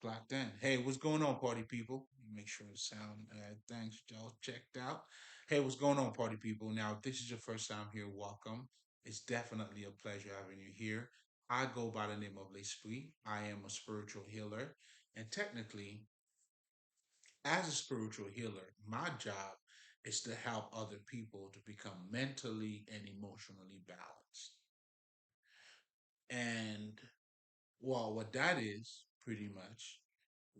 clocked in. Hey, what's going on, party people? Make sure the sound things y'all checked out. Hey, what's going on, party people? Now, if this is your first time here, welcome. It's definitely a pleasure having you here. I go by the name of L'Esprit. I am a spiritual healer, and technically, as a spiritual healer, my job is to help other people to become mentally and emotionally balanced. And well, what that is pretty much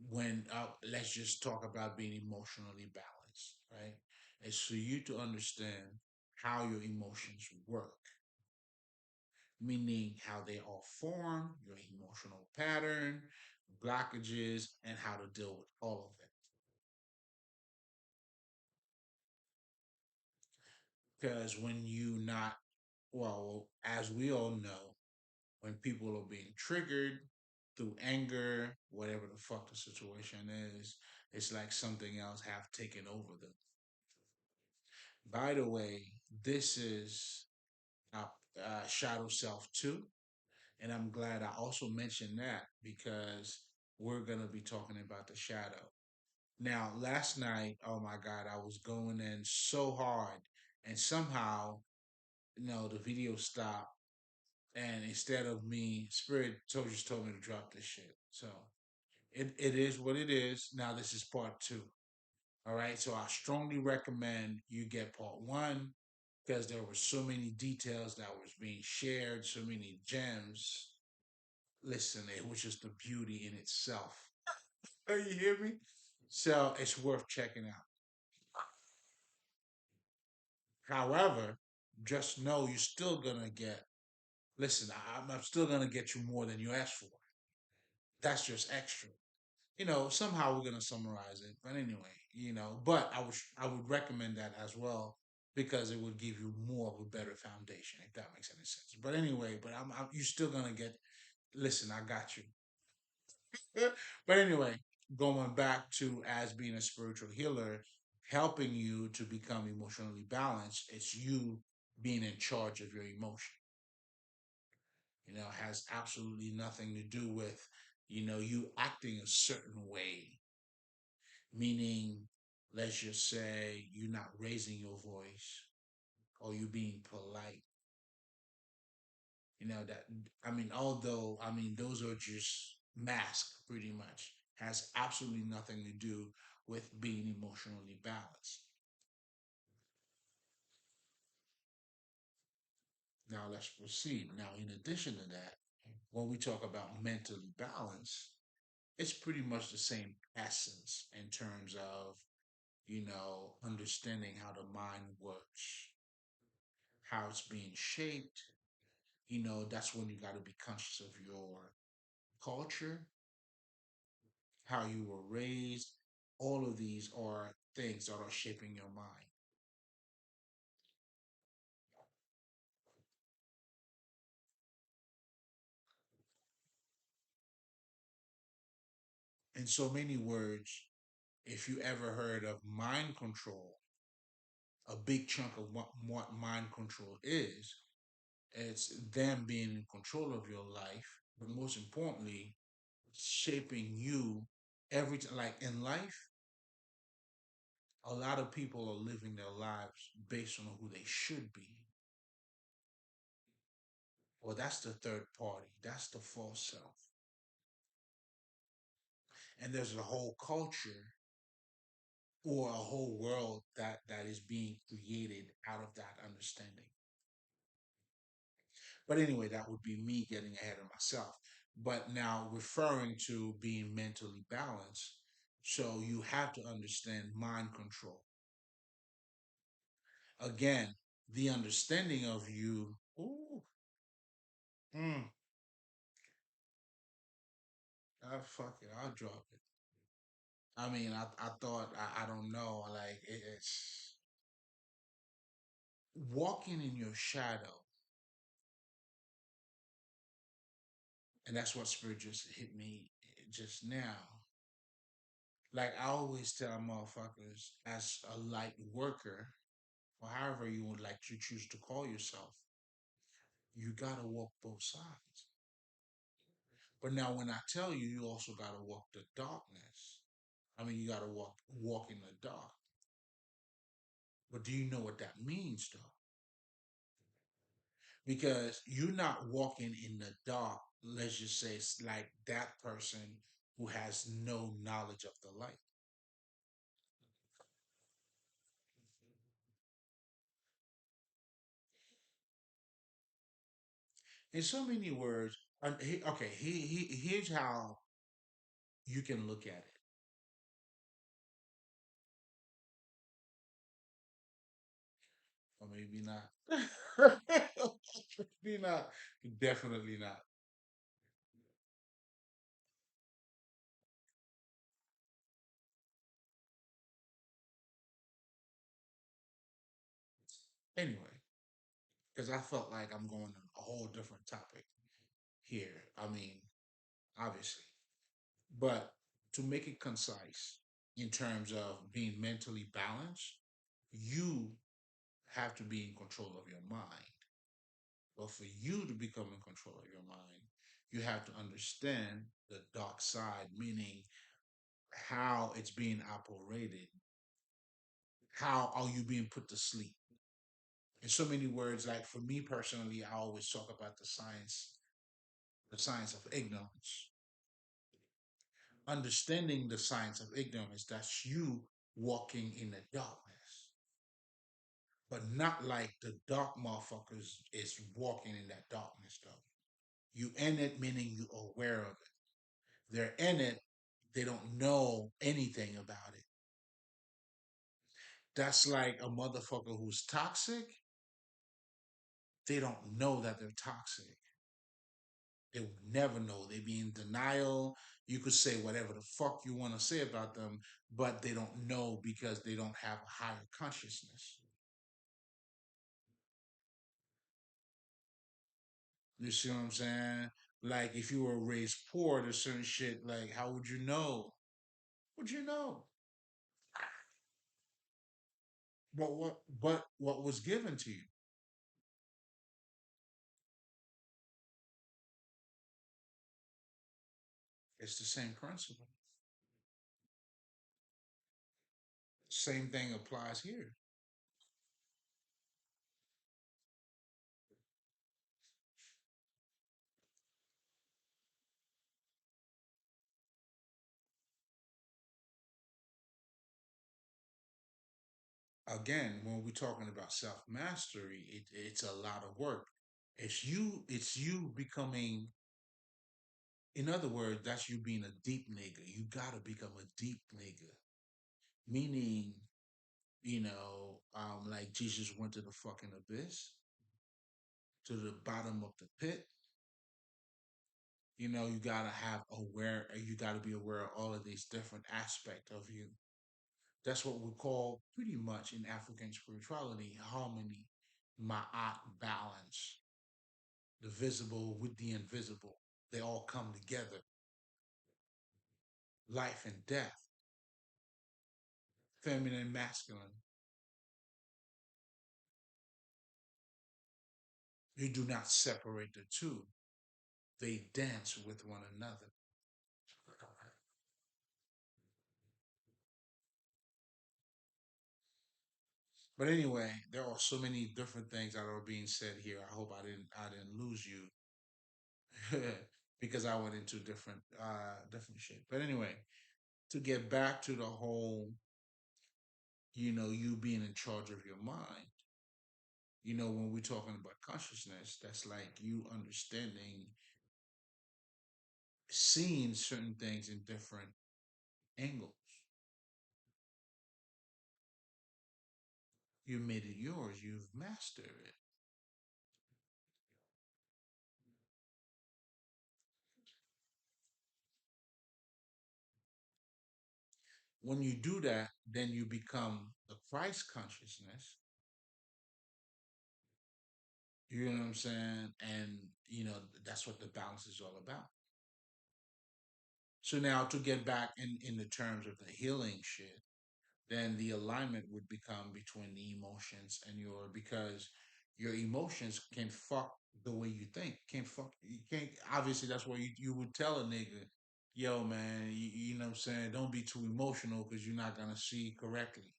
when let's just talk about being emotionally balanced, right? It's for you to understand how your emotions work, meaning how they are formed, your emotional pattern, blockages, and how to deal with all of it. Because when you not, well, as we all know, when people are being triggered through anger, whatever the fuck the situation is, it's like something else have taken over them. By the way, this is Shadow Self 2, and I'm glad I also mentioned that because we're going to be talking about the shadow. Now, last night, oh my God, I was going in so hard, and somehow, the video stopped. And instead of me, Spirit just told me to drop this shit. So it is what it is. Now, this is part two. All right. So I strongly recommend you get part one because there were so many details that was being shared, so many gems. Listen, it was just a beauty in itself. You hear me? So it's worth checking out. However, just know you're still gonna get. Listen, I'm still gonna get you more than you asked for. That's just extra. Somehow we're gonna summarize it. But anyway, but I would recommend that as well because it would give you more of a better foundation, if that makes any sense. But anyway, but you're still gonna get. Listen, I got you. But anyway, going back to as being a spiritual healer, helping you to become emotionally balanced, it's you being in charge of your emotion. Has absolutely nothing to do with, you acting a certain way, meaning, let's just say you're not raising your voice or you being polite. That, I mean, although, I mean, those are just masks pretty much, has absolutely nothing to do with being emotionally balanced. Now let's proceed. Now, in addition to that, when we talk about mentally balanced, it's pretty much the same essence in terms of, understanding how the mind works, how it's being shaped. That's when you got to be conscious of your culture, how you were raised. All of these are things that are shaping your mind. In so many words, if you ever heard of mind control, a big chunk of what mind control is, it's them being in control of your life, but most importantly, shaping you every time. Like in life, a lot of people are living their lives based on who they should be. Well, that's the third party. That's the false self. And there's a whole culture or a whole world that is being created out of that understanding. But anyway, that would be me getting ahead of myself. But now referring to being mentally balanced, so you have to understand mind control. Again, the understanding of you. Ooh, mm, fuck it, I'll drop it. I mean, I thought I don't know, like it's walking in your shadow, and that's what spirit just hit me just now. Like I always tell motherfuckers, as a light worker, or however you would like to choose to call yourself, you gotta walk both sides. But now when I tell you, you also gotta walk the darkness. I mean, you gotta walk in the dark. But do you know what that means, though? Because you're not walking in the dark. Let's just say it's like that person who has no knowledge of the light. In so many words, okay, here's how you can look at it. Or maybe not. Maybe not. Definitely not. Anyway, because I felt like I'm going on a whole different topic here. I mean, obviously. But to make it concise in terms of being mentally balanced, you have to be in control of your mind. But for you to become in control of your mind, you have to understand the dark side, meaning how it's being operated. How are you being put to sleep? In so many words, like for me personally, I always talk about the science of ignorance. Understanding the science of ignorance, that's you walking in the darkness. But not like the dark motherfuckers is walking in that darkness though. You in it meaning you aware of it. They're in it, they don't know anything about it. That's like a motherfucker who's toxic, they don't know that they're toxic. They would never know. They be in denial. You could say whatever the fuck you want to say about them, but they don't know because they don't have a higher consciousness. You see what I'm saying? Like if you were raised poor, there's certain shit like how would you know? Would you know? But what was given to you? It's the same principle. Same thing applies here. Again, when we're talking about self mastery, it's a lot of work. It's you becoming, in other words, that's you being a deep nigga. You gotta become a deep nigga. Meaning, like Jesus went to the fucking abyss, to the bottom of the pit. You gotta you gotta be aware of all of these different aspects of you. That's what we call pretty much in African spirituality harmony, ma'at, balance, the visible with the invisible. They all come together. Life and death, feminine, masculine. You do not separate the two. They dance with one another. But anyway, there are so many different things that are being said here. I hope I didn't lose you because I went into different shit. But anyway, to get back to the whole, you being in charge of your mind. When we're talking about consciousness, that's like you understanding, seeing certain things in different angles. You made it yours. You've mastered it. When you do that, then you become the Christ consciousness. You know what I'm saying? And that's what the balance is all about. So now to get back in the terms of the healing shit, then the alignment would become between the emotions and your, because Your emotions can fuck the way you think. Can't fuck. You can't. Obviously, that's why you would tell a nigga, "Yo, man, you know what I'm saying? Don't be too emotional because you're not gonna see correctly."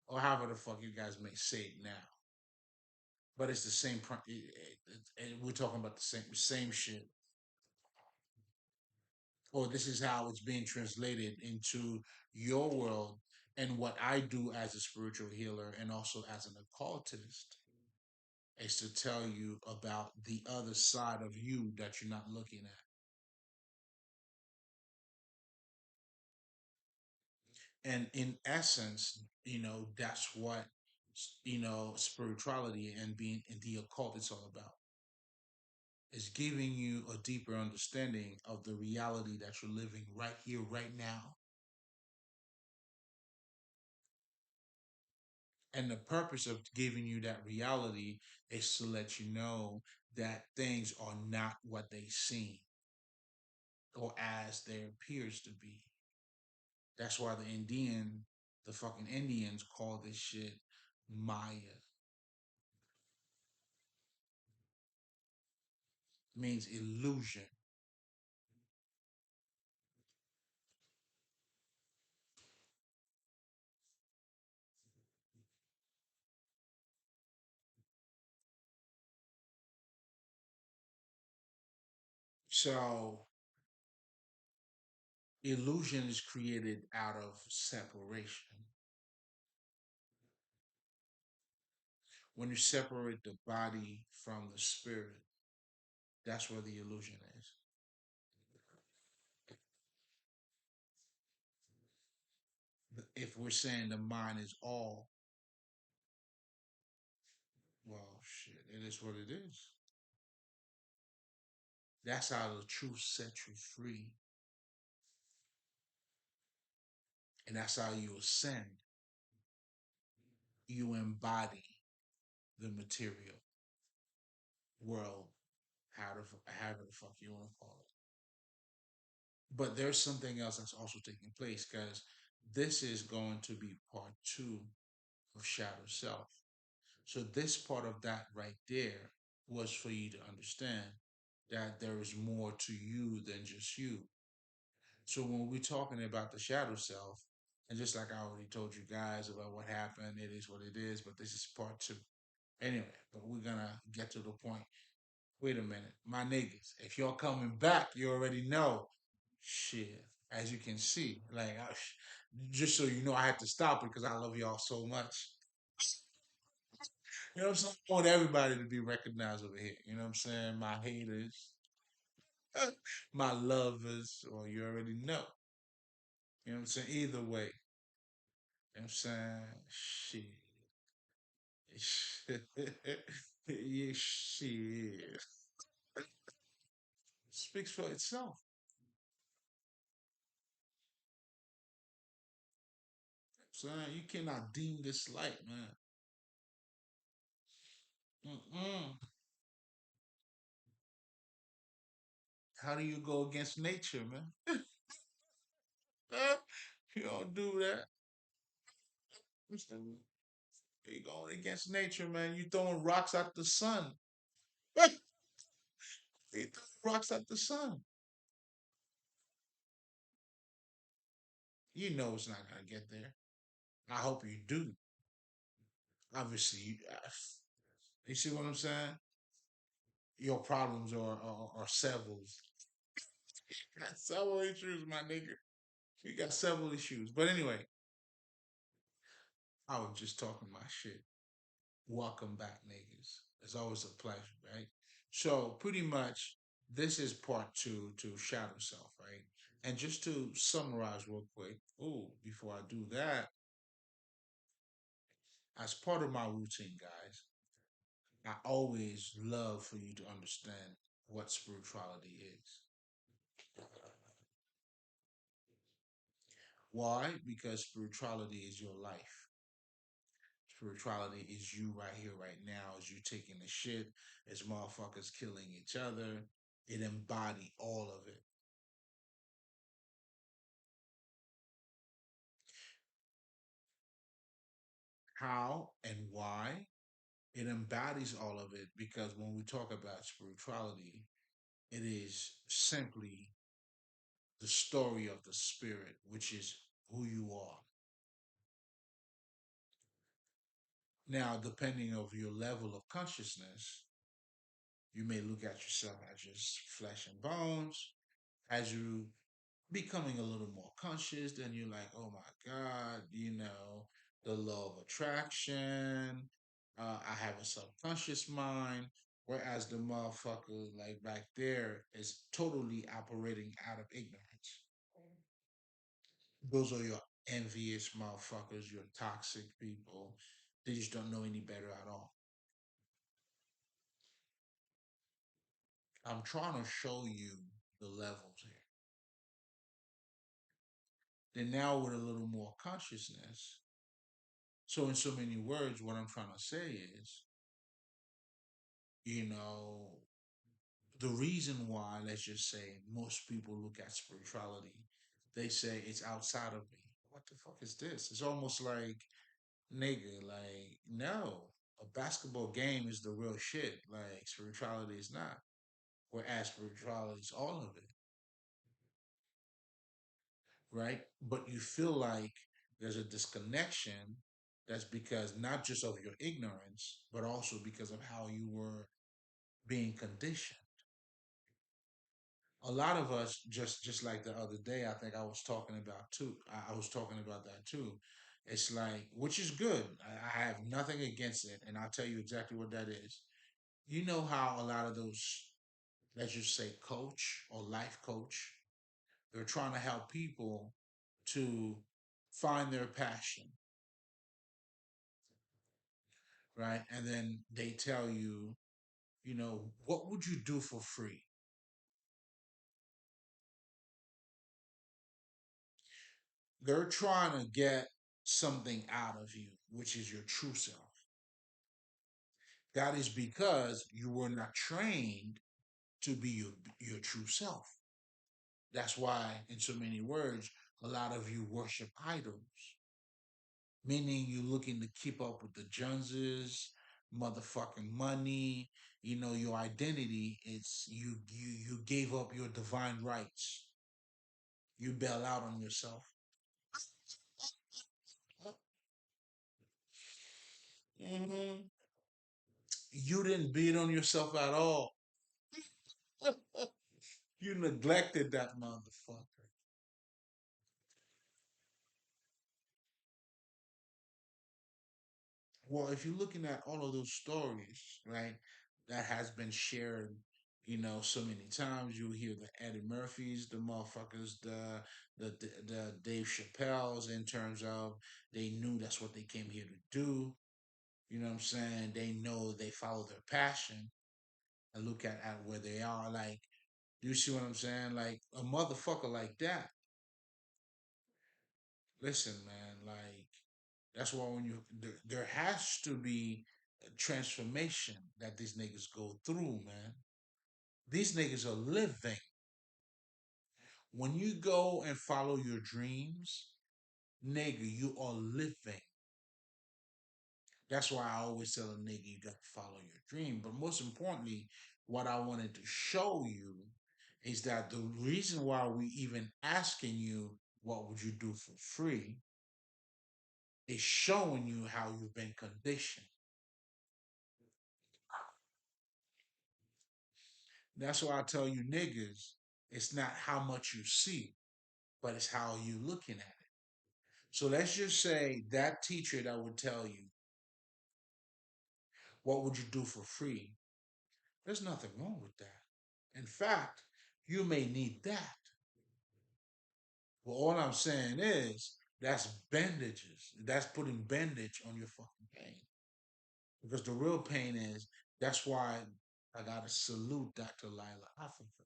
Or however the fuck you guys may say it now. But it's the same. We're talking about the same shit. Or this is how it's being translated into your world and what I do as a spiritual healer and also as an occultist is to tell you about the other side of you that you're not looking at. And in essence, that's what spirituality and being in the occult is all about. Is giving you a deeper understanding of the reality that you're living right here, right now. And the purpose of giving you that reality is to let you know that things are not what they seem or as there appears to be. That's why the fucking Indians call this shit Maya. It means illusion. So illusion is created out of separation. When you separate the body from the spirit, that's where the illusion is. If we're saying the mind is all, well, shit, it is what it is. That's how the truth sets you free. And that's how you ascend. You embody the material world, however the fuck you want to call it. But there's something else that's also taking place because this is going to be part two of Shadow Self. So this part of that right there was for you to understand that there is more to you than just you. So when we're talking about the shadow self, and just like I already told you guys about what happened, it is what it is, but this is part two. Anyway, but we're gonna get to the point. Wait a minute, my niggas, if y'all coming back, you already know. Shit, as you can see, like, just so you know, I had to stop it because I love y'all so much. You know what I'm saying? I want everybody to be recognized over here. You know what I'm saying? My haters, my lovers, or you already know. You know what I'm saying? Either way, you know what I'm saying? Shit. Yeah, shit. Speaks for itself. So you cannot deem this light, man. Mm-mm. How do you go against nature, man? You don't do that. You going against nature, man. You throwing rocks at the sun. You throwing rocks at the sun. You know it's not gonna get there. I hope you do. Obviously, you see what I'm saying? Your problems are several. Got several issues, my nigga. You got several issues. But anyway, I was just talking my shit. Welcome back, niggas. It's always a pleasure, right? So pretty much this is part two to Shadow Self, right? And just to summarize real quick, before I do that, as part of my routine, guys, I always love for you to understand what spirituality is. Why? Because spirituality is your life. Spirituality is you right here, right now, as you taking the shit, as motherfuckers killing each other. It embody all of it. How and why? it embodies all of it because when we talk about spirituality, it is simply the story of the spirit, which is who you are. Now, depending of your level of consciousness, you may look at yourself as just flesh and bones. As you becoming a little more conscious, then you're like, oh my God, the law of attraction. I have a subconscious mind. Whereas the motherfucker, like back there, is totally operating out of ignorance. Those are your envious motherfuckers, your toxic people. They just don't know any better at all. I'm trying to show you the levels here. Then now with a little more consciousness. So in so many words, what I'm trying to say is, you know, the reason why, let's just say, most people look at spirituality, they say it's outside of me. What the fuck is this? It's almost like, nigga, like, no, a basketball game is the real shit. Like, spirituality is not. Whereas spirituality is all of it, right? But you feel like there's a disconnection that's because not just of your ignorance, but also because of how you were being conditioned. A lot of us, just like the other day, I think I was talking about too. I was talking about that too. It's like, which is good. I have nothing against it, and I'll tell you exactly what that is. You know how a lot of those, let's just say, coach or life coach, they're trying to help people to find their passion, right? And then they tell you, what would you do for free? They're trying to get something out of you, which is your true self. That is because you were not trained to be your true self. That's why, in so many words, a lot of you worship idols, meaning you're looking to keep up with the Joneses, motherfucking money. Your identity. It's you gave up your divine rights. You bail out on yourself. Mhm. You didn't beat on yourself at all. You neglected that motherfucker. Well, if you're looking at all of those stories, right, that has been shared, so many times, you'll hear the Eddie Murphys, the motherfuckers, the Dave Chappelles, in terms of they knew that's what they came here to do. You know what I'm saying? They know they follow their passion and look at where they are. Like, you see what I'm saying? Like a motherfucker like that. Listen, man, like that's why when there has to be a transformation that these niggas go through, man. These niggas are living. When you go and follow your dreams, nigga, you are living. That's why I always tell a nigga you got to follow your dream. But most importantly, what I wanted to show you is that the reason why we even asking you what would you do for free is showing you how you've been conditioned. That's why I tell you niggas, it's not how much you see, but it's how you looking at it. So let's just say that teacher that would tell you, what would you do for free? There's nothing wrong with that. In fact, you may need that. Well, all I'm saying is that's bandages. That's putting bandage on your fucking pain. Because the real pain is that's why I gotta salute Dr. Lila Africa.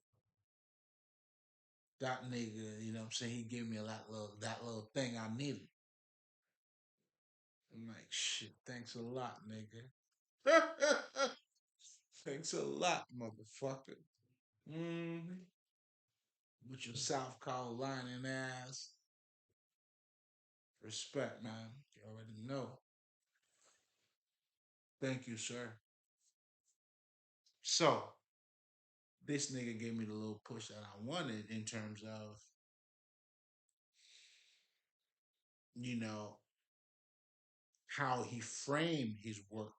That nigga, you know what I'm saying? He gave me that little thing I needed. I'm like, shit, thanks a lot, nigga. Thanks a lot, motherfucker. Mm-hmm. With your South Carolina ass. Respect, man. You already know. Thank you, sir. So this nigga gave me the little push that I wanted in terms of, you know, how he framed his work,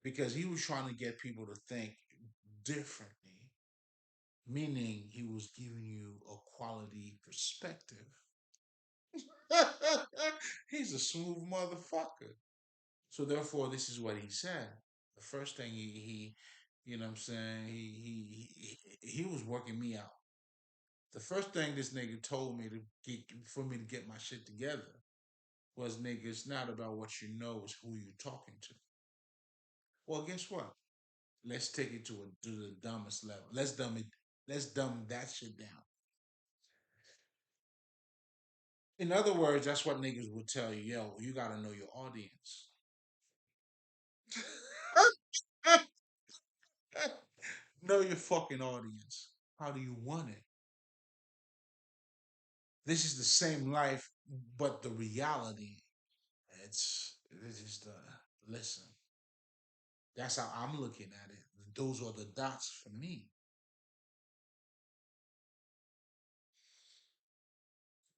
because he was trying to get people to think differently, meaning he was giving you a quality perspective. He's a smooth motherfucker. So therefore, this is what he said. The first thing he you know what I'm saying, he was working me out. The first thing this nigga told me to get for me to get my shit together was, nigga, it's not about what you know, it's who you talking to. Well, guess what? Let's take it to the dumbest level. Let's dumb that shit down. In other words, that's what niggas would tell you, yo, you gotta know your audience. Know your fucking audience. How do you want it? This is the same life, but the reality, this is the listen. That's how I'm looking at it. Those are the dots for me.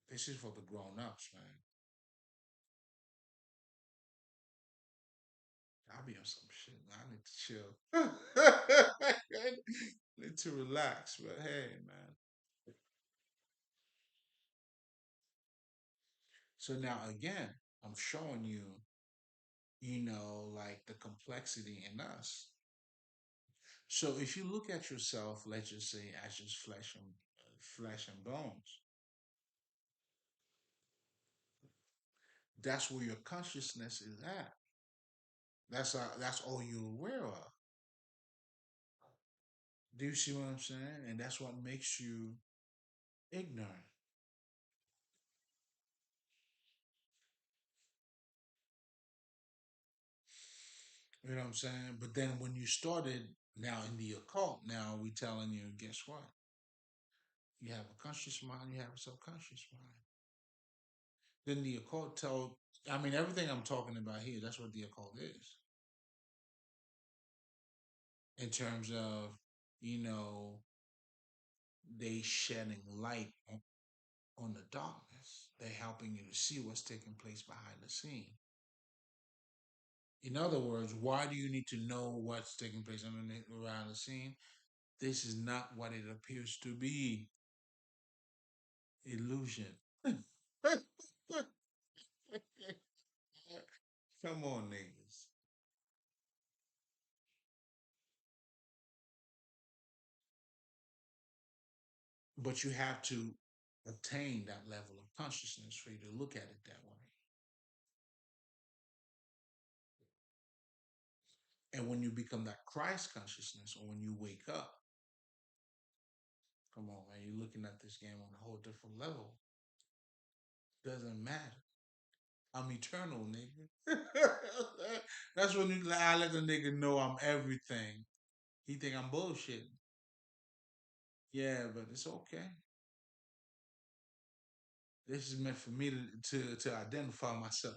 This is for the grown ups, man. I'll be on some shit. I need to chill. Need to relax, but hey, man. So now again, I'm showing you, like the complexity in us. So if you look at yourself, let's just say as just flesh and bones, that's where your consciousness is at. That's all you're aware of. Do you see what I'm saying? And that's what makes you ignorant. You know what I'm saying? But then when you started now in the occult, now we telling you, guess what? You have a conscious mind, you have a subconscious mind. Then the occult tell, I mean, everything I'm talking about here, that's what the occult is. In terms of, you know, they shedding light on the darkness. They're helping you to see what's taking place behind the scene. In other words, why do you need to know what's taking place around the scene? This is not what it appears to be. Illusion. Come on, niggas. But you have to attain that level of consciousness for you to look at it that way. And when you become that Christ consciousness, or when you wake up, come on, man, you're looking at this game on a whole different level. Doesn't matter. I'm eternal, nigga. That's when I let the nigga know I'm everything. He think I'm bullshit. Yeah, but it's okay. This is meant for me to identify myself.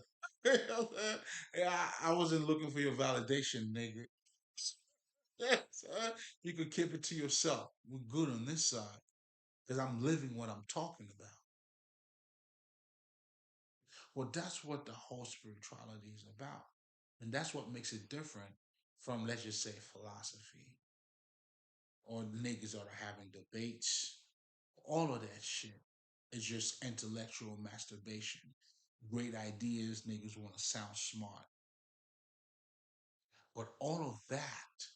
Yeah, I wasn't looking for your validation, nigga. Yes, you could keep it to yourself. We're good on this side because I'm living what I'm talking about. Well, that's what the whole spirituality is about. And that's what makes it different from, let's just say, philosophy, or niggas that are having debates. All of that shit is just intellectual masturbation. Great ideas, niggas want to sound smart. But all of that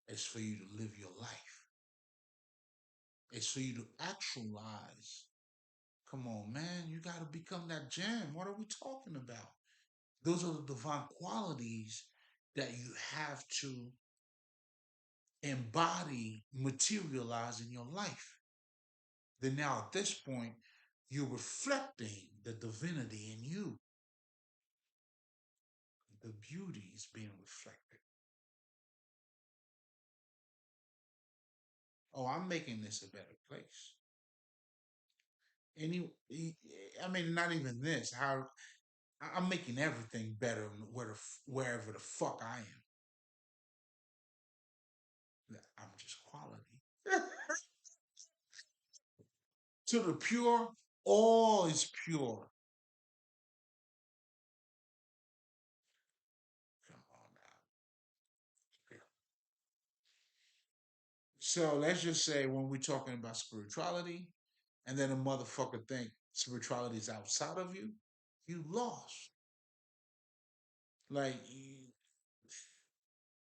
is for you to live your life. It's for you to actualize. Come on, man. You got to become that gem. What are we talking about? Those are the divine qualities that you have to embody, materialize in your life. Then now at this point, you're reflecting the divinity in you. The beauty is being reflected. Oh, I'm making this a better place. Any, I mean, not even this. How? I'm making everything better wherever the fuck I am. I'm just quality. To the pure, all is pure. Come on now. So let's just say when we're talking about spirituality, and then a motherfucker think spirituality is outside of you, you lost. Like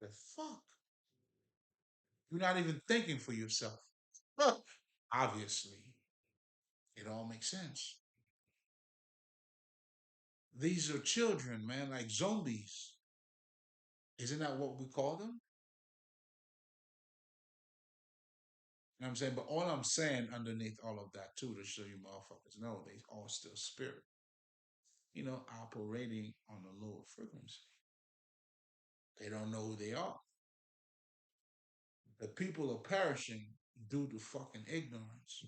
the fuck? You're not even thinking for yourself. Obviously, it all makes sense. These are children, man, like zombies. Isn't that what we call them? You know what I'm saying? But all I'm saying underneath all of that too, to show you motherfuckers know they all still spirit, operating on a lower frequency. They don't know who they are. The people are perishing due to fucking ignorance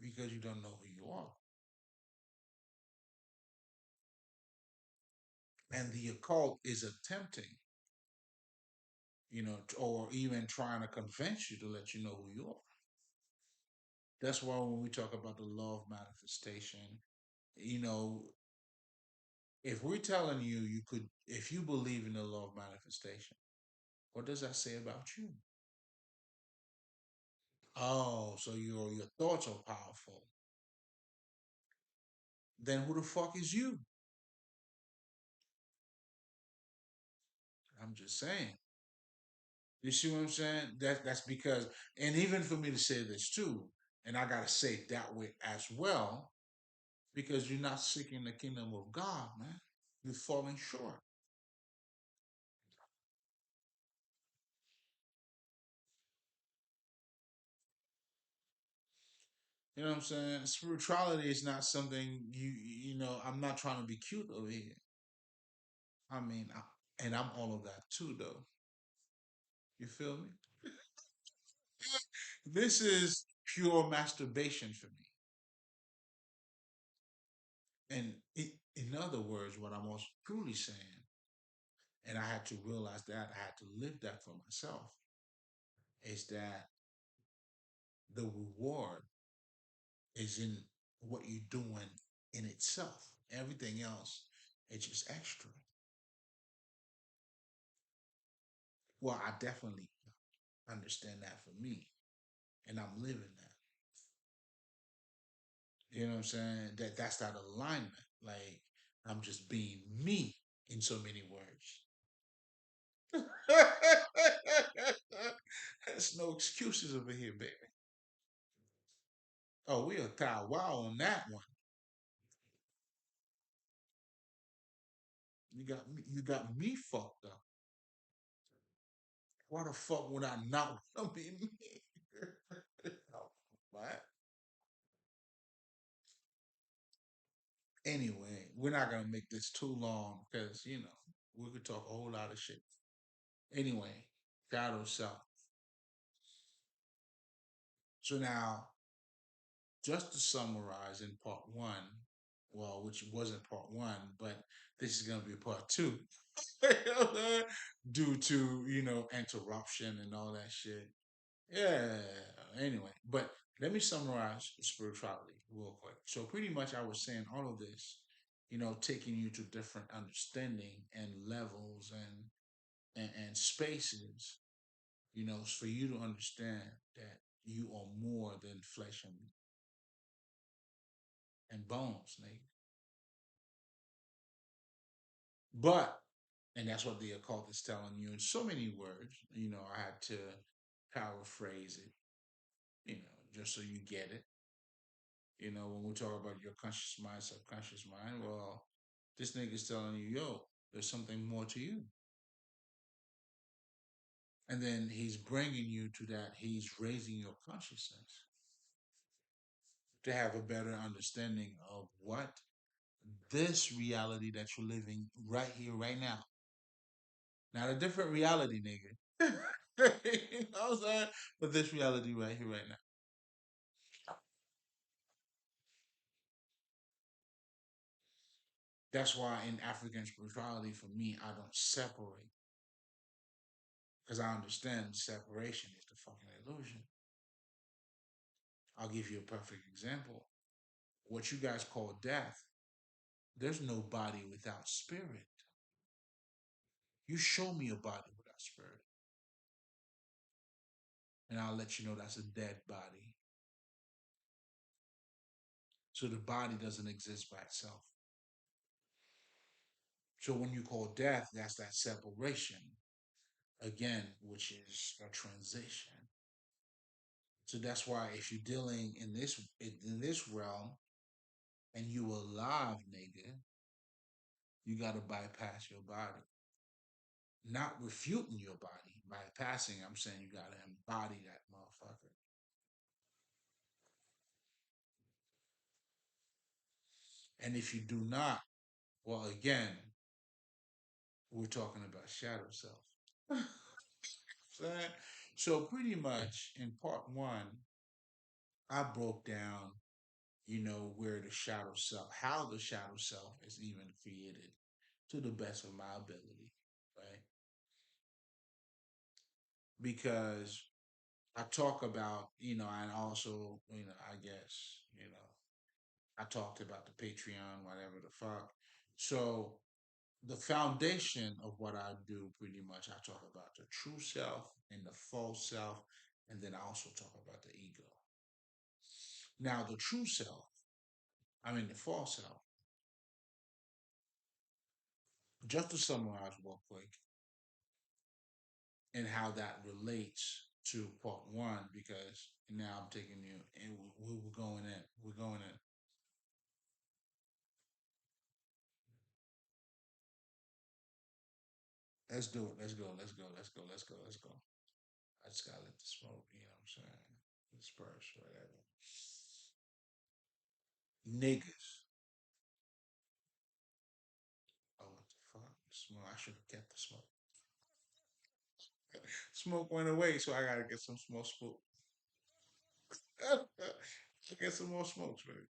because you don't know who you are. And the occult is attempting, or even trying to convince you to let you know who you are. That's why when we talk about the law of manifestation, you know, if we're telling you if you believe in the law of manifestation, what does that say about you? Oh, so your thoughts are powerful. Then who the fuck is you? I'm just saying. You see what I'm saying? That's because, and even for me to say this too, and I gotta say it that way as well, because you're not seeking the kingdom of God, man. You're falling short. You know what I'm saying? Spirituality is not something I'm not trying to be cute over here. I mean, and I'm all of that too, though. You feel me? This is pure masturbation for me. And in other words, what I'm also truly saying, and I had to realize that, I had to live that for myself, is that the reward is in what you're doing in itself. Everything else, it's just extra. Well, I definitely understand that for me, and I'm living that. You know what I'm saying? That's that alignment. Like I'm just being me in so many words. There's no excuses over here, baby. Oh, we'll tie wow on that one. You got me fucked up. Why the fuck would I not want to be me? Oh, what? Anyway, we're not gonna make this too long because we could talk a whole lot of shit. Anyway, God self. So now, just to summarize in part one, well, which wasn't part one, but this is gonna be part two, due to interruption and all that shit. Yeah. Anyway, but let me summarize spirituality real quick. So pretty much, I was saying all of this, taking you to different understanding and levels and spaces, for you to understand that you are more than flesh and bones, nigga. But, and that's what the occult is telling you in so many words. I had to paraphrase it, just so you get it. When we talk about your conscious mind, subconscious mind, well, this nigga's telling you, yo, there's something more to you. And then he's bringing you to that. He's raising your consciousness to have a better understanding of what this reality that you're living right here, right now. Not a different reality, nigga. You know what I'm saying? But this reality right here, right now. That's why in African spirituality, for me, I don't separate because I understand separation is the fucking illusion. I'll give you a perfect example. What you guys call death, there's no body without spirit. You show me a body without spirit, and I'll let you know that's a dead body. So the body doesn't exist by itself. So when you call death, that's that separation again, which is a transition. So that's why if you're dealing in this realm and you alive, nigga, you gotta bypass your body. Not refuting your body. Bypassing, I'm saying you gotta embody that motherfucker. And if you do not, well, again, we're talking about shadow self. Saying? So pretty much in part one, I broke down, where the shadow self, how the shadow self is even created to the best of my ability, right? Because I talk about, and also, I guess, I talked about the Patreon, whatever the fuck. So the foundation of what I do, pretty much, I talk about the true self and the false self, and then I also talk about the ego. Now, the true self, I mean the false self, just to summarize real quick, and how that relates to part one, because now I'm taking you, and we're going in. We're going in. Let's do it. Let's go. Let's go. Let's go. Let's go. Let's go. I just gotta let the smoke. You know what I'm saying? Disperse, whatever. Niggas. Oh, what the fuck? Smoke. I should have kept the smoke. Smoke went away, so I gotta get some more smoke. Get some more smokes, man.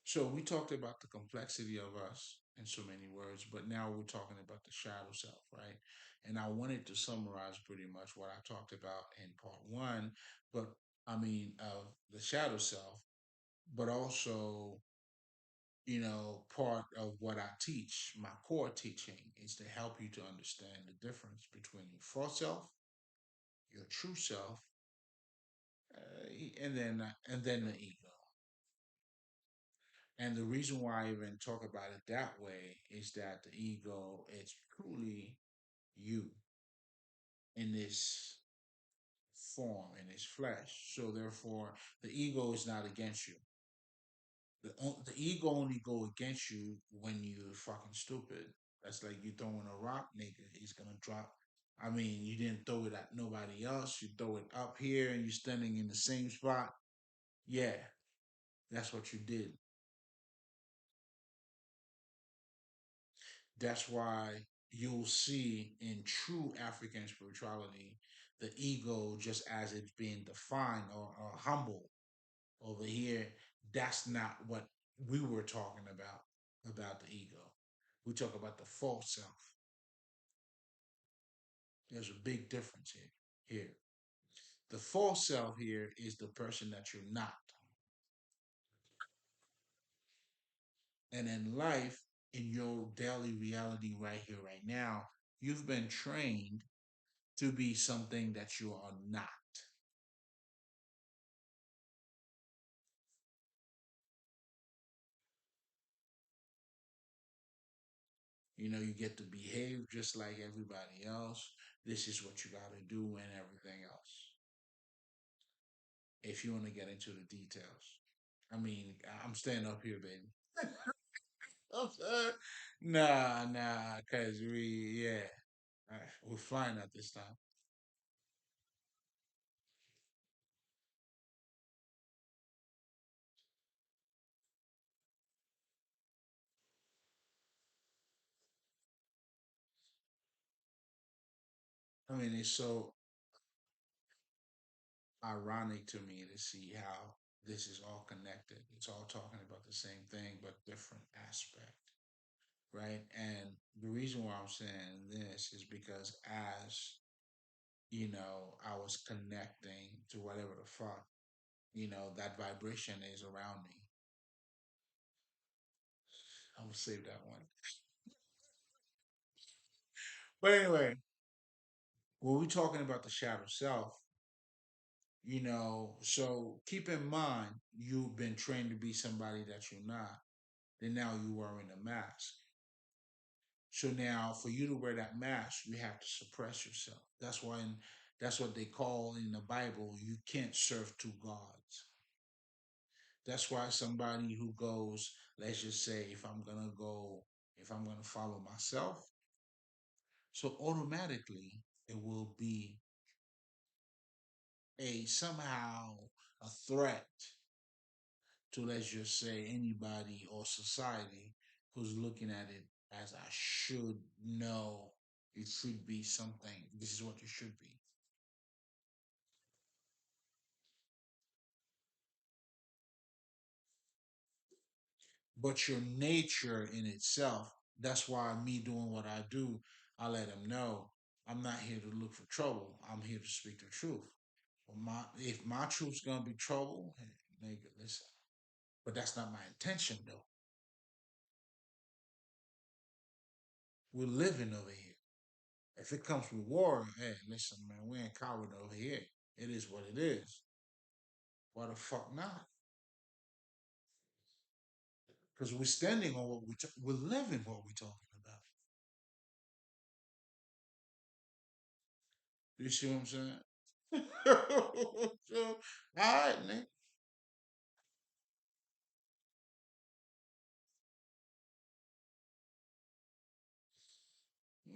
So we talked about the complexity of us in so many words, but now we're talking about the shadow self, right? And I wanted to summarize pretty much what I talked about in part one, but I mean, of the shadow self, but also, part of what I teach, my core teaching is to help you to understand the difference between your false self, your true self, and then the ego. And the reason why I even talk about it that way is that the ego is truly you in this form, in this flesh. So therefore, the ego is not against you. The ego only go against you when you're fucking stupid. That's like you throwing a rock, nigga. He's gonna drop. I mean, you didn't throw it at nobody else. You throw it up here, and you're standing in the same spot. Yeah, that's what you did. That's why you'll see in true African spirituality the ego just as it's being defined or humble over here. That's not what we were talking about the ego. We talk about the false self. There's a big difference here. The false self here is the person that you're not. And in life, in your daily reality right here, right now, you've been trained to be something that you are not. You get to behave just like everybody else. This is what you got to do and everything else. If you want to get into the details, I mean, I'm staying up here, baby. I'm sorry. Nah, cause yeah, we're flying at this time. I mean, it's so ironic to me to see how this is all connected. It's all talking about the same thing, but different aspect, right? And the reason why I'm saying this is because as I was connecting to whatever the fuck, that vibration is around me. I'm gonna save that one. But anyway, when we're talking about the shadow self, so keep in mind you've been trained to be somebody that you're not. Then now you're wearing a mask. So now for you to wear that mask, you have to suppress yourself. That's what they call in the Bible, you can't serve two gods. That's why somebody who goes, let's just say, if I'm gonna follow myself, so automatically it will be a somehow a threat to, let's just say, anybody or society who's looking at it as I should know it should be something. This is what it should be. But your nature in itself, that's why me doing what I do, I let them know I'm not here to look for trouble. I'm here to speak the truth. Well, if my truth's gonna be trouble, hey, nigga, listen. But that's not my intention though. We're living over here. If it comes with war, hey, listen, man, we ain't coward over here. It is what it is. Why the fuck not? Because we're standing on what we're living what we're talking about. You see what I'm saying? So, all right, Nick.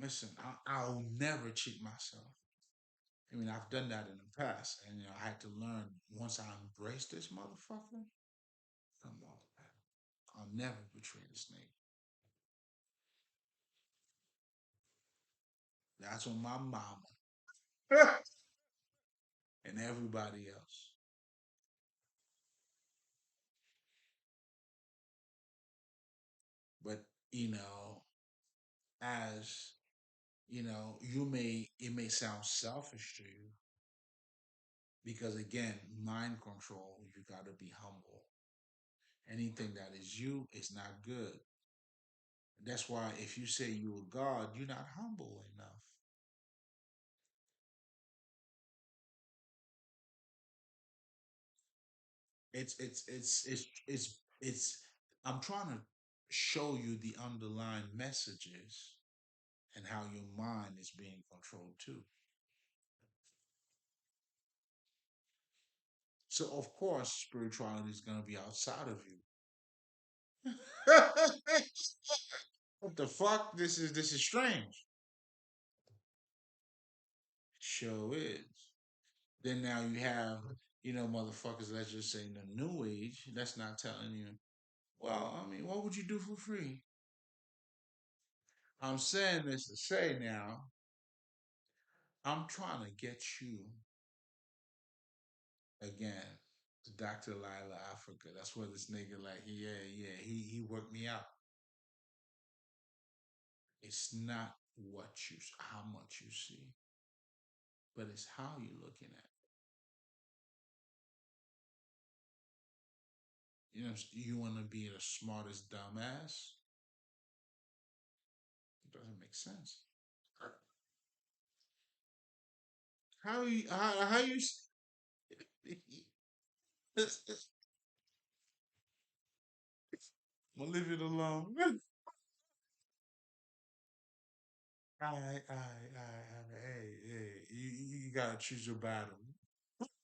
Listen, I'll never cheat myself. I mean, I've done that in the past, and I had to learn once I embrace this motherfucker. Come on, man. I'll never betray the snake. That's on my mama and everybody else. But you know, as it may sound selfish to you because again, mind control. You got to be humble. Anything that is you is not good. That's why if you say you're a God, you're not humble enough. It's I'm trying to show you the underlying messages and how your mind is being controlled too. So of course spirituality is gonna be outside of you. What the fuck? This is strange. Sure is. Then now you have, motherfuckers, let's just say in the new age, that's not telling you, well, I mean, what would you do for free? I'm saying this to say now, I'm trying to get you again to Dr. Lila Africa. That's where this nigga like, yeah, he worked me out. It's not how much you see, but it's how you're looking at it. You want to be the smartest dumbass? It doesn't make sense. How you? I'm gonna leave it alone. All right. Hey, you gotta choose your battle.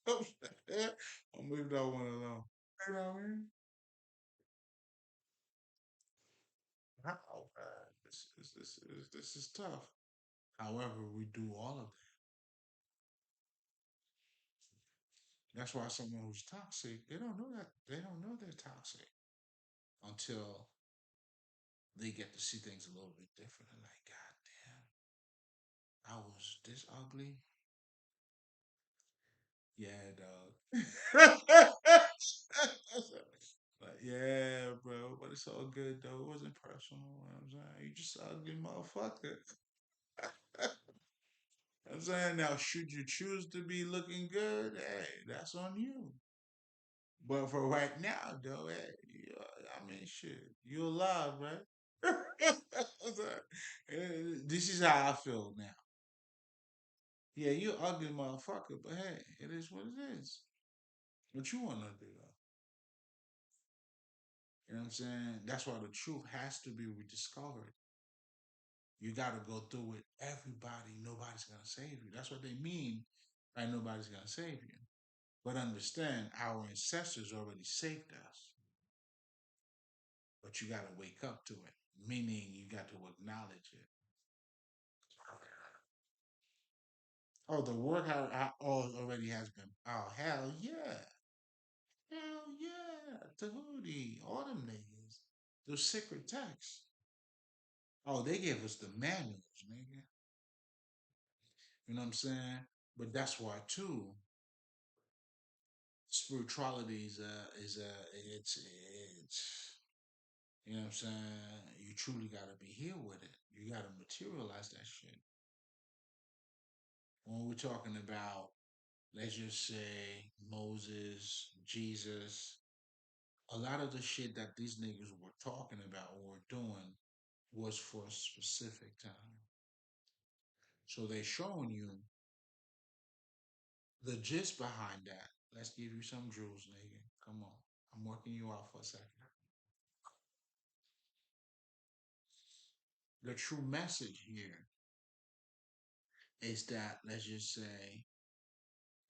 I'm leave that one alone. You know what I mean? How, this is tough. However, we do all of that. That's why someone who's toxic, they don't know they're toxic until they get to see things a little bit different. And like, God damn, I was this ugly. Yeah, dog. Like, yeah, bro, but it's all good though. It wasn't personal. You know what I'm saying? You just ugly motherfucker. I'm saying now, should you choose to be looking good, hey, that's on you. But for right now, though, hey, I mean, shit, you alive, right? This is how I feel now. Yeah, you ugly motherfucker, but hey, it is what it is. What you want to do, though? You know what I'm saying? That's why the truth has to be rediscovered. You got to go through it. Everybody, nobody's gonna save you. That's what they mean, right? Nobody's gonna save you. But understand, our ancestors already saved us. But you got to wake up to it, meaning you got to acknowledge it. Oh, the work already has been. Oh, hell yeah. Hell yeah. Tahuti, all them niggas. Those secret texts. Oh, they gave us the manuals, nigga. You know what I'm saying? But that's why, too, spirituality it's, you know what I'm saying? You truly got to be here with it. You got to materialize that shit. When we're talking about, let's just say, Moses, Jesus, a lot of the shit that these niggas were talking about or were doing was for a specific time. So they showing you the gist behind that. Let's give you some jewels, nigga. Come on. I'm working you out for a second. The true message here is that, let's just say,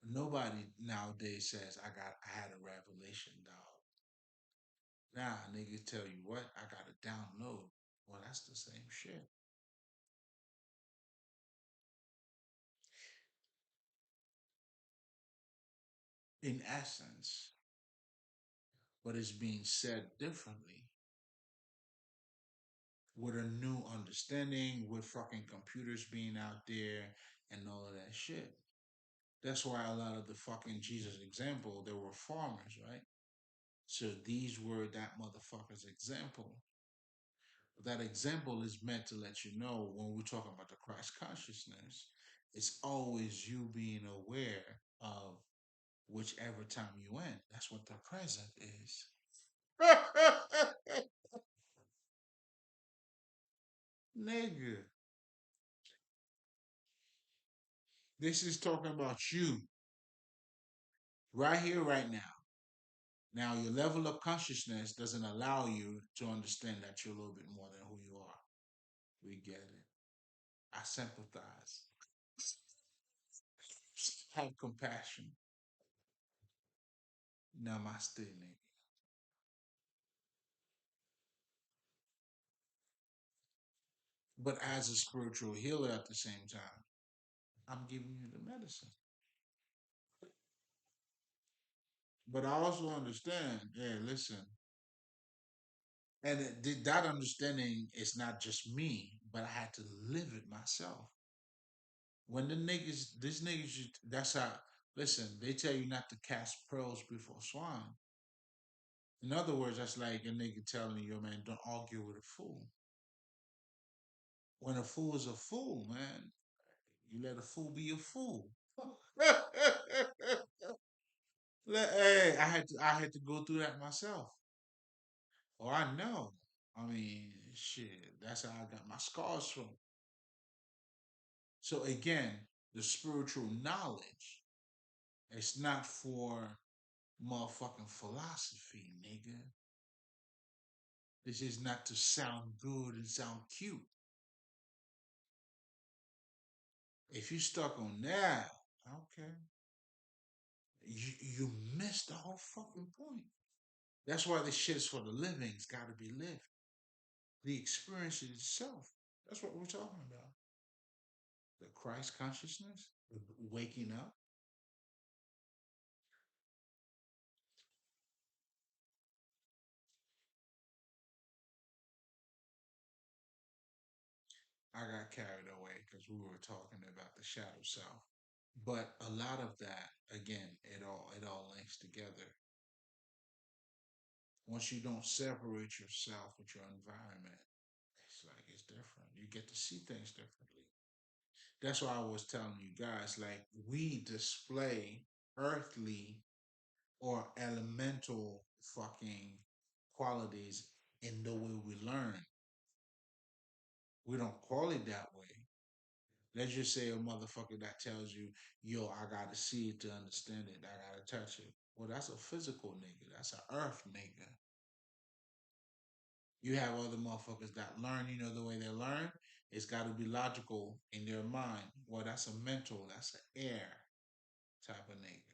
nobody nowadays says I had a revelation, dog. Nah, niggas tell you what, I got to download. Well, that's the same shit. In essence, but it's being said differently with a new understanding, with fucking computers being out there and all of that shit. That's why a lot of the fucking Jesus example, there were farmers, right? So these were that motherfucker's example. That example is meant to let you know when we're talking about the Christ consciousness, it's always you being aware of whichever time you in. That's what the present is. Nigga, this is talking about you right here, right now. Now, your level of consciousness doesn't allow you to understand that you're a little bit more than who you are. We get it. I sympathize. Have compassion. Namaste, nigga. But as a spiritual healer at the same time, I'm giving you the medicine. But I also understand, yeah, listen, and that understanding is not just me, but I had to live it myself. When these niggas, that's how, listen, they tell you not to cast pearls before swine. In other words, that's like a nigga telling you, man, don't argue with a fool. When a fool is a fool, man, you let a fool be a fool. Hey, I had to go through that myself. Oh, I know. I mean, shit, that's how I got my scars from. So again, the spiritual knowledge, it's not for motherfucking philosophy, nigga. This is not to sound good and sound cute. If you stuck on that, okay, you missed the whole fucking point. That's why this shit's for the living. It's got to be lived. The experience itself. That's what we're talking about. The Christ consciousness, the waking up. I got carried away because we were talking about the shadow self. But a lot of that, again, it all links together. Once you don't separate yourself with your environment, it's like it's different. You get to see things differently. That's why I was telling you guys, like we display earthly or elemental fucking qualities in the way we learn. We don't call it that way. Let's just say a motherfucker that tells you, yo, I gotta see it to understand it. I gotta touch it. Well, that's a physical nigga. That's an earth nigga. You have other motherfuckers that learn, the way they learn, it's gotta be logical in their mind. Well, that's a mental, that's an air type of nigga.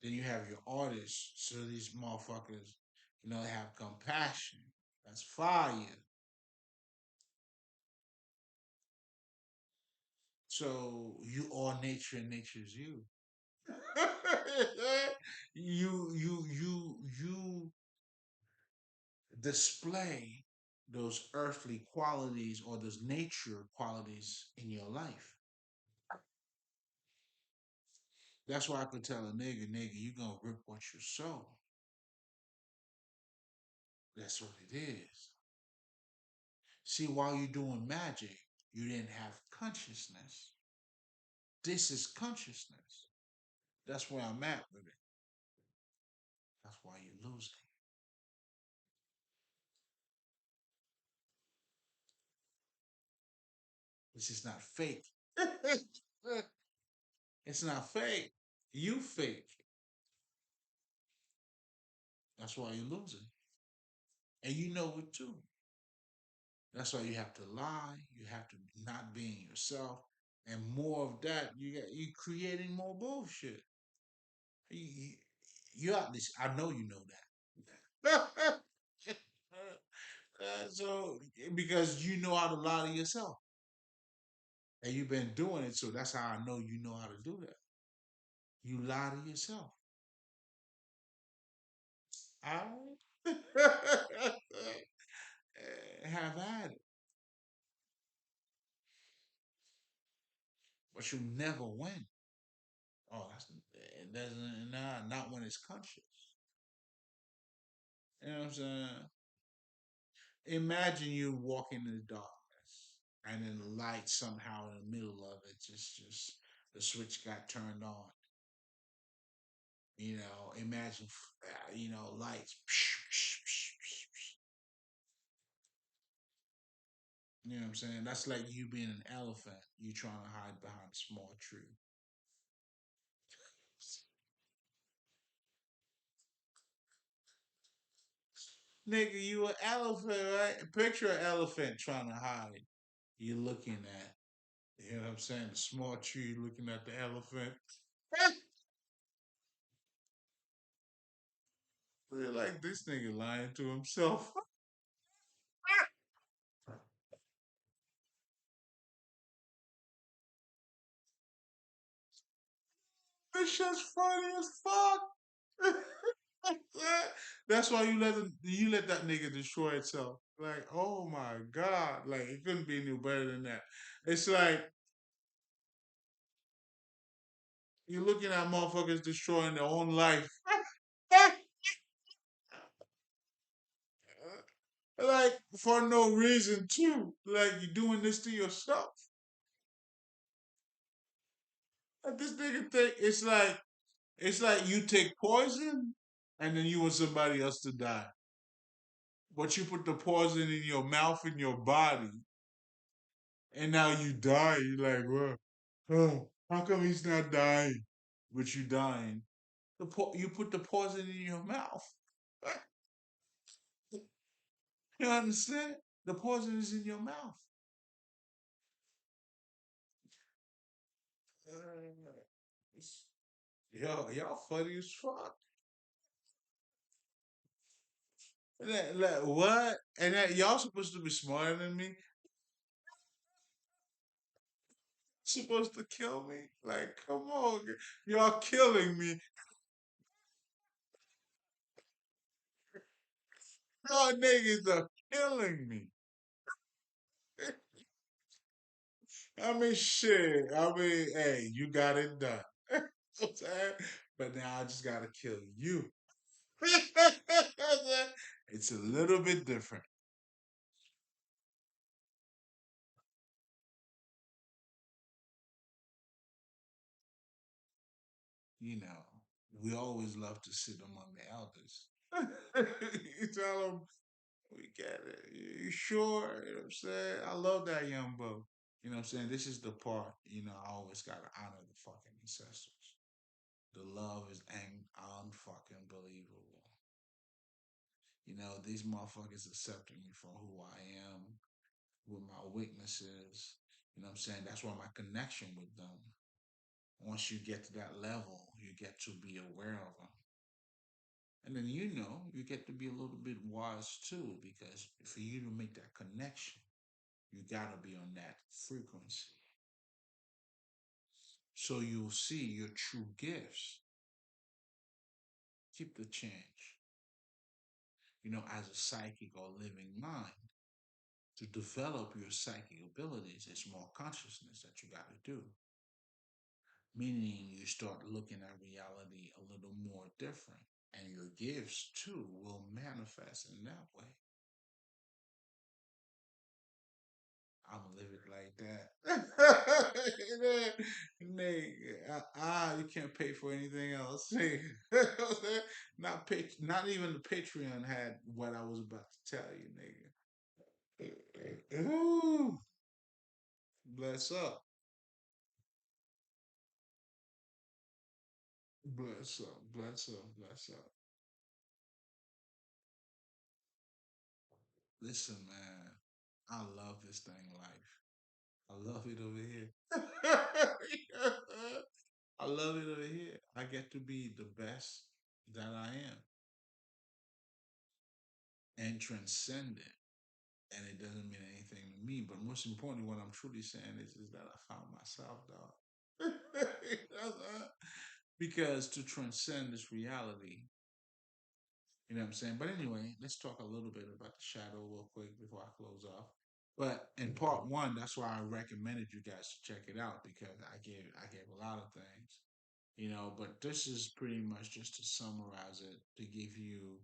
Then you have your artists. So these motherfuckers, they have compassion. That's fire. So you are nature and nature's you. you display those earthly qualities or those nature qualities in your life. That's why I could tell a nigga, you gonna rip what you sow. That's what it is. See, while you're doing magic, you didn't have consciousness. This is consciousness. That's where I'm at with it. That's why you're losing. This is not fake. It's not fake. You fake. That's why you're losing. And you know it too. That's why you have to lie. You have to not being yourself. And more of that, you creating more bullshit. You, you at least I know you know that. So because you know how to lie to yourself. And you've been doing it, so that's how I know you know how to do that. You lie to yourself. All right. Have at it. But you never win. Oh, it doesn't not when it's conscious. You know what I'm saying? Imagine you walking in the darkness and then the light somehow in the middle of it just the switch got turned on. Imagine lights. You know what I'm saying? That's like you being an elephant. You trying to hide behind a small tree. Nigga, you an elephant, right? Picture an elephant trying to hide. You're looking at, you know what I'm saying? The small tree looking at the elephant. You're like, this nigga lying to himself. This shit's funny as fuck. That's why you let that nigga destroy itself. Like, oh my god, like it couldn't be any better than that. It's like you're looking at motherfuckers destroying their own life, like for no reason too. Like you're doing this to yourself. Like, this nigga think it's like you take poison and then you want somebody else to die, but you put the poison in your mouth and your body, and now you die. You're like, well, oh, how come he's not dying? But you dying. You put the poison in your mouth. You understand? The poison is in your mouth. Yo, y'all funny as fuck. What? And that y'all supposed to be smarter than me? Supposed to kill me? Like, come on, y'all killing me. Y'all niggas are killing me. I mean, shit. I mean, hey, you got it done. But now I just gotta kill you. It's a little bit different. You know, we always love to sit among the elders. You tell them, we get it. You sure? You know what I'm saying? I love that young bro. You know what I'm saying? This is the part, I always got to honor the fucking ancestors. The love is unfucking believable. These motherfuckers accepting me for who I am, with my weaknesses. You know what I'm saying? That's why my connection with them. Once you get to that level, you get to be aware of them. And then you get to be a little bit wise too, because for you to make that connection, you gotta be on that frequency. So you'll see your true gifts. Keep the change. As a psychic or living mind, to develop your psychic abilities, it's more consciousness that you gotta do. Meaning you start looking at reality a little more different. And your gifts too will manifest in that way. I'm gonna live it like that. Nigga, you can't pay for anything else. Not even the Patreon had what I was about to tell you, nigga. Ooh, bless up, bless up, bless up, bless up. Listen, man, I love this thing life. I love it over here. I love it over here. I get to be the best that I am and transcend it. And it doesn't mean anything to me. But most importantly, what I'm truly saying is that I found myself, dog. Because to transcend this reality, you know what I'm saying? But anyway, let's talk a little bit about the shadow real quick before I close off. But in part one, that's why I recommended you guys to check it out, because I gave a lot of things. But this is pretty much just to summarize it, to give you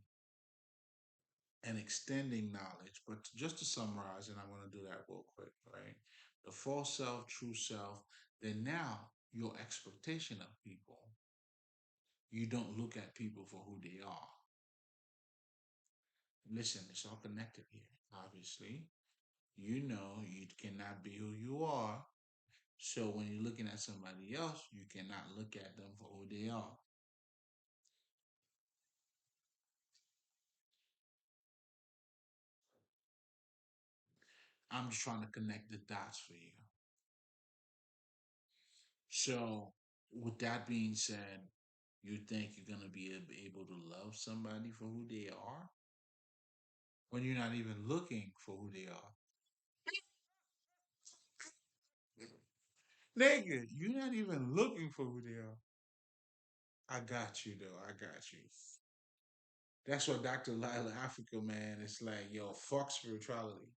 an extending knowledge. But just to summarize, and I'm going to do that real quick, right? The false self, true self, then now your expectation of people. You don't look at people for who they are. Listen, it's all connected here, obviously. You cannot be who you are. So when you're looking at somebody else, you cannot look at them for who they are. I'm just trying to connect the dots for you. So, with that being said, you think you're gonna be able to love somebody for who they are when you're not even looking for who they are? Nigga, you're not even looking for who they are. I got you though. I got you. That's what Dr. Lila Africa, man, it's like, yo, fuck spirituality.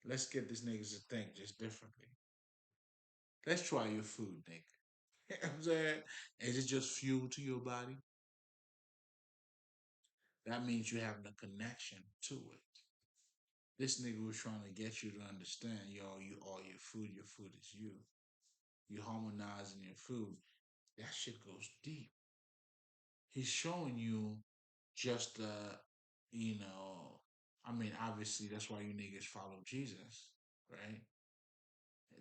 Let's get these niggas to think just differently. Let's try your food, nigga. You know what I'm saying? Is it just fuel to your body? That means you have a connection to it. This nigga was trying to get you to understand, yo, you all your food is you. You harmonizing your food. That shit goes deep. He's showing you just you know, obviously that's why you niggas follow Jesus, right?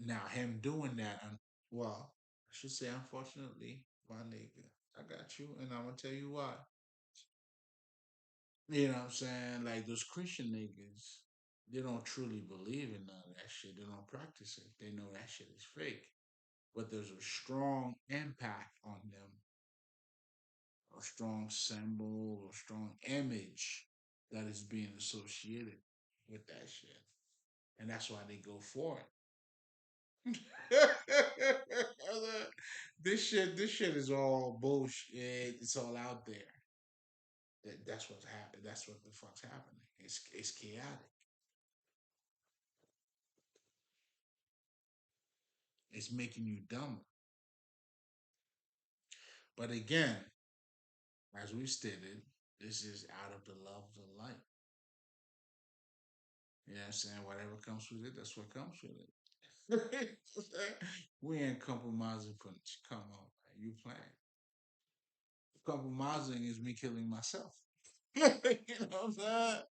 Now him doing that, well, I should say unfortunately, my nigga, I got you, and I'm gonna tell you why. You know what I'm saying? Like those Christian niggas, they don't truly believe in none of that shit. They don't practice it. They know that shit is fake. But there's a strong impact on them, a strong symbol, a strong image that is being associated with that shit. And that's why they go for it. This shit is all bullshit. It's all out there. That's what's happening. That's what the fuck's happening. It's chaotic. It's making you dumber. But again, as we stated, This is out of the love of the light. You know what I'm saying? Whatever comes with it, that's what comes with it. We ain't compromising for come on, man. You playing. Compromising is me killing myself. You know what I'm saying?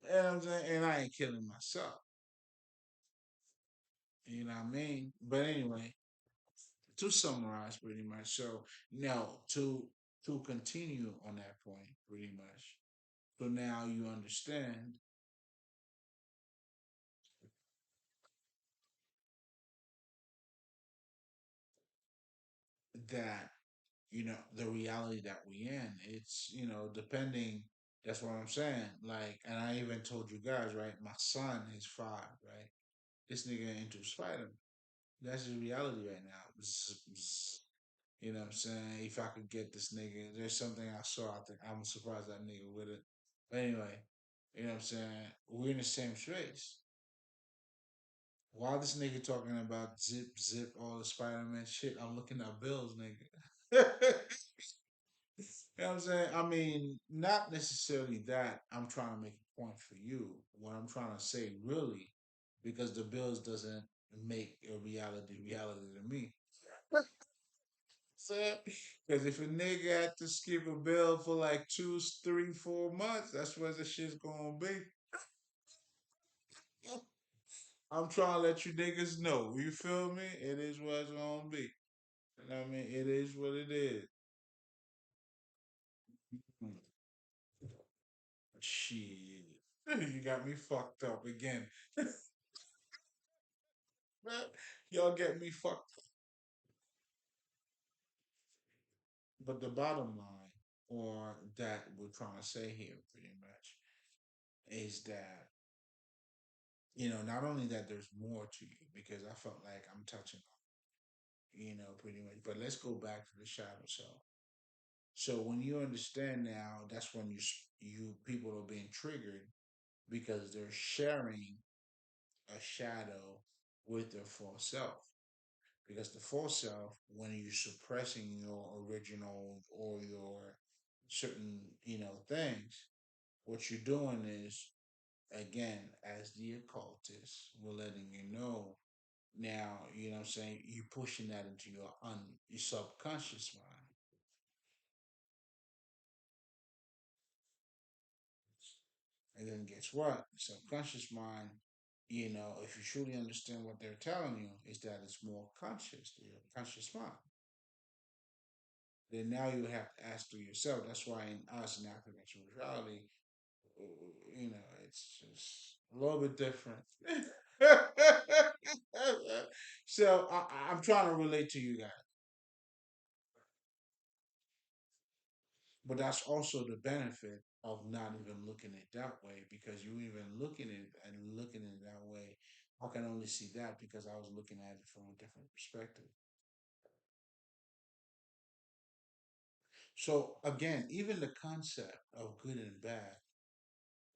You know what I'm saying? And I ain't killing myself. You know what I mean? But anyway, to summarize pretty much, so no, to continue on that point, pretty much. So now you understand that the reality that we in, it's depending, that's what I'm saying, like, and I even told you guys, right, my son is 5, right, this nigga into Spider-Man. That's his reality right now. Bzz, bzz. You know what I'm saying? If I could get this nigga, there's something I saw, I think I'm surprised that nigga with it. But anyway, you know what I'm saying, we're in the same space. While this nigga talking about zip zip all the Spider-Man shit, I'm looking at bills, nigga. You know what I'm saying? I mean, not necessarily that I'm trying to make a point for you. What I'm trying to say, really, because the bills doesn't make a reality to me. Because if a nigga had to skip a bill for like 2, 3, 4 months, that's where the shit's gonna be. I'm trying to let you niggas know. You feel me? It is what it's gonna be. You know what I mean? It is what it is. Hmm. Shit. You got me fucked up again. Y'all get me fucked. But the bottom line, or that we're trying to say here pretty much, is that, not only that there's more to you, because I felt like I'm touching on, pretty much, but let's go back to the shadow self. So when you understand now, that's when you people are being triggered because they're sharing a shadow with their false self. Because the false self, when you're suppressing your original or your certain, things, what you're doing is, again, as the occultist, we're letting you know now, you know what I'm saying, you pushing that into your subconscious mind. And then guess what? Subconscious mind, if you truly understand what they're telling you, is that it's more conscious, your conscious mind. Then now you have to ask to yourself. That's why in us in African spirituality, it's just a little bit different. So I'm trying to relate to you guys, but that's also the benefit of not even looking at it that way, because you even looking at it and looking at it that way. I can only see that because I was looking at it from a different perspective. So again, even the concept of good and bad,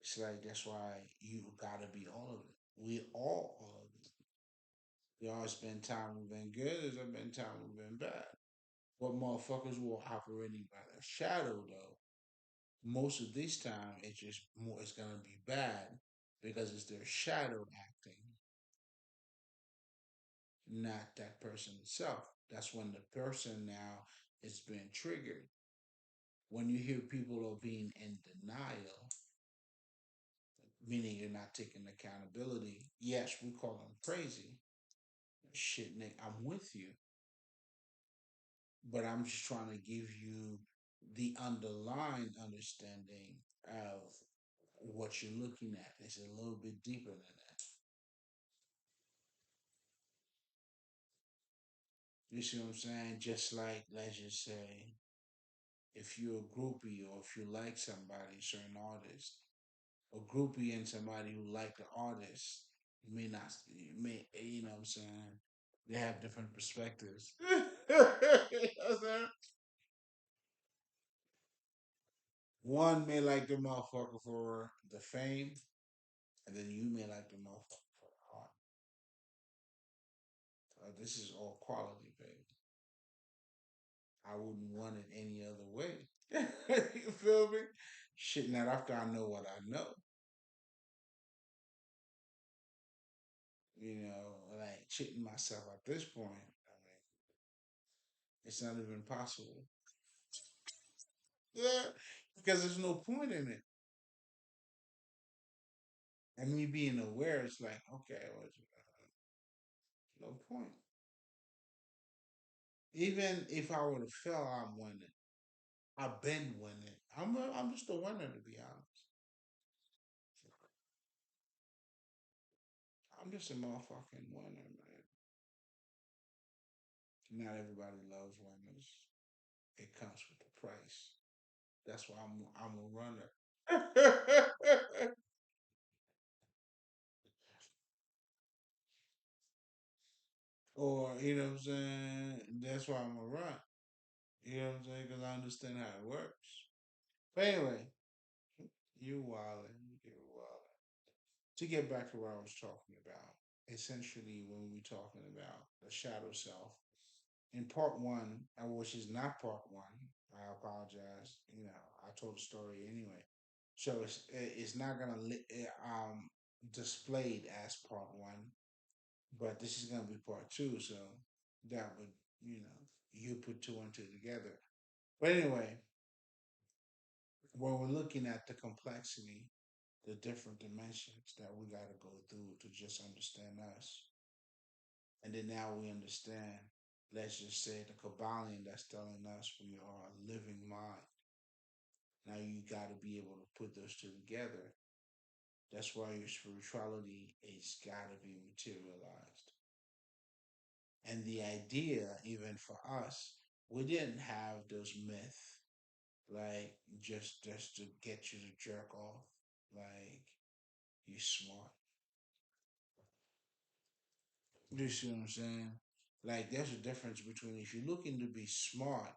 it's like that's why you gotta be all of it. We all of it. There always been time we've been good, there's been time we've been bad. But motherfuckers who are operating by their shadow though, most of this time it's just more it's gonna be bad because it's their shadow acting, not that person itself. That's when the person now is being triggered. When you hear people are being in denial, meaning you're not taking accountability, yes, we call them crazy. Shit, Nick, I'm with you, but I'm just trying to give you the underlying understanding of what you're looking at. It's a little bit deeper than that. You see what I'm saying? Just like, let's just say, if you're a groupie or if you like somebody, certain artist, a groupie and somebody who like the artist may not, you know what I'm saying? They have different perspectives. You know what I'm saying? One may like the motherfucker for the fame, and then you may like the motherfucker for the art. This is all quality, baby. I wouldn't want it any other way. You feel me? Shit, not after I know what I know. Like cheating myself at this point. I mean, it's not even possible. Yeah, because there's no point in it. And me being aware, it's like, okay, well, no point. Even if I would have fell, I'm winning. I've been winning. I'm just a winner, to be honest. I'm just a motherfucking winner, man. Not everybody loves winners. It comes with the price. That's why I'm a runner. Or what I'm saying. That's why I'm a run. You know what I'm saying? Because I understand how it works. But anyway, you wildin', you wildin'. To get back to what I was talking about, essentially when we're talking about the shadow self, in part one, which is not part one, I apologize. I told the story anyway, so it's not gonna displayed as part one, but this is gonna be part two. So that would you put two and two together. But anyway, when we're looking at the complexity, the different dimensions that we got to go through to just understand us. And then now we understand, let's just say the Kabbalion that's telling us we are a living mind. Now you got to be able to put those two together. That's why your spirituality is got to be materialized. And the idea, even for us, we didn't have those myths like just to get you to jerk off, like you smart. You see what I'm saying? Like there's a difference between if you're looking to be smart,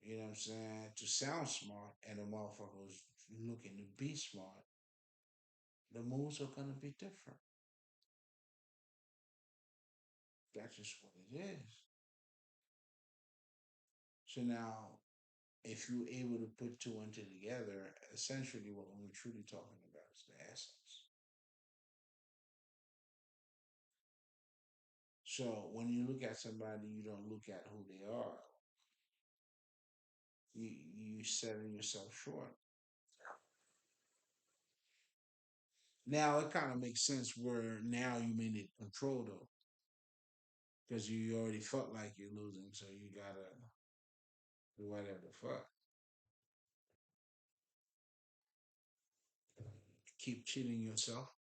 what I'm saying, to sound smart, and a motherfucker who's looking to be smart, the moves are gonna be different. That's just what it is. So now, if you're able to put two and two together, essentially what we're truly talking about is the essence. So when you look at somebody, you don't look at who they are. You setting yourself short. Now it kind of makes sense where now you may need control though, because you already felt like you're losing, so you gotta do whatever the fuck. Keep cheating yourself.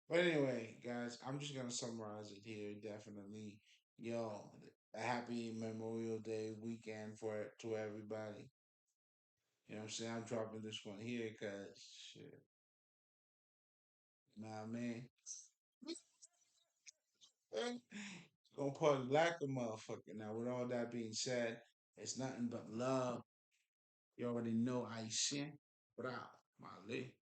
But anyway, guys, I'm just gonna summarize it here. Definitely, yo, a happy Memorial Day weekend to everybody. You know what I'm saying? I'm dropping this one here because shit, nah, man. Gonna party like a motherfucker. Now, with all that being said, it's nothing but love. You already know I sent. Brah, Mali.